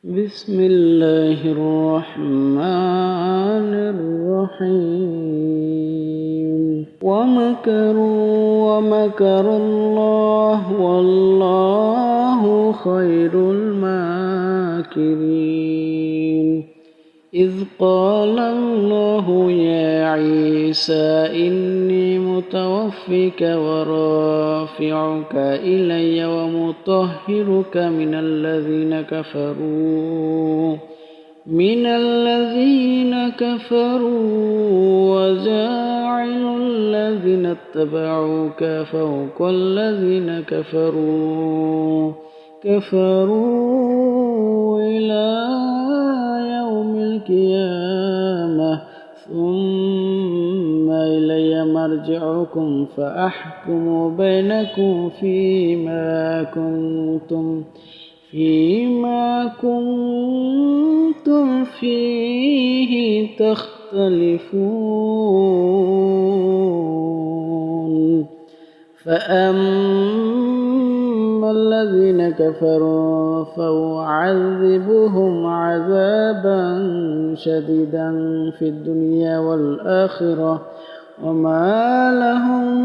بسم الله الرحمن الرحيم ومكر الله والله خير الماكرين إذ قال الله يا عيسى إني متوفيك ورافعك إلي ومطهرك من الذين كفروا وجاعل الذين اتبعوك فوق الذين كفروا إلى يوم القيامة ثم إلي مرجعكم فأحكم بينكم فيما كنتم فيه تختلفون فأما الذين كفروا فأعذبهم عذابا شديدا في الدنيا والآخرة وما لهم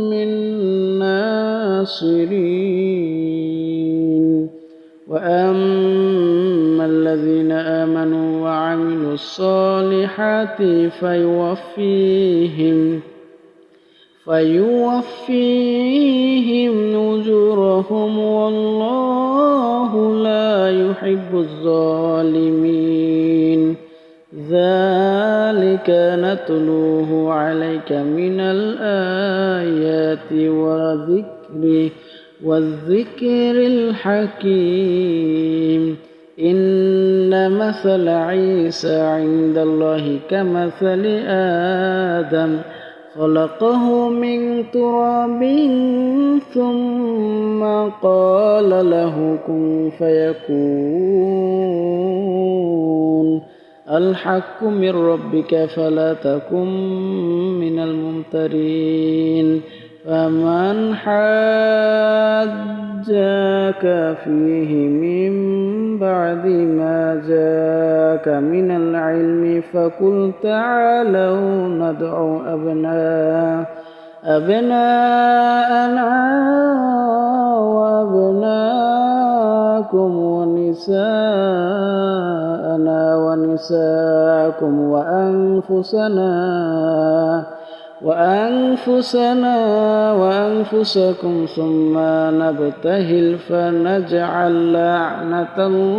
من ناصرين وأما الذين آمنوا وعملوا الصالحات فيوفيهم أجورهم والله لا يحب الظالمين ذلك نتلوه عليك من الآيات والذكر الحكيم إن مثل عيسى عند الله كمثل آدم خلقه من تراب ثم قال له كن فيكون الحق من ربك فلا تكن من الممترين فمن حاجاك فيه من بعد ما جاءك من العلم فقل تعالوا ندع أبناءنا وأبناءكم ونساءنا ونساءكم وأنفسكم ثم نبتهل فنجعل لعنة الله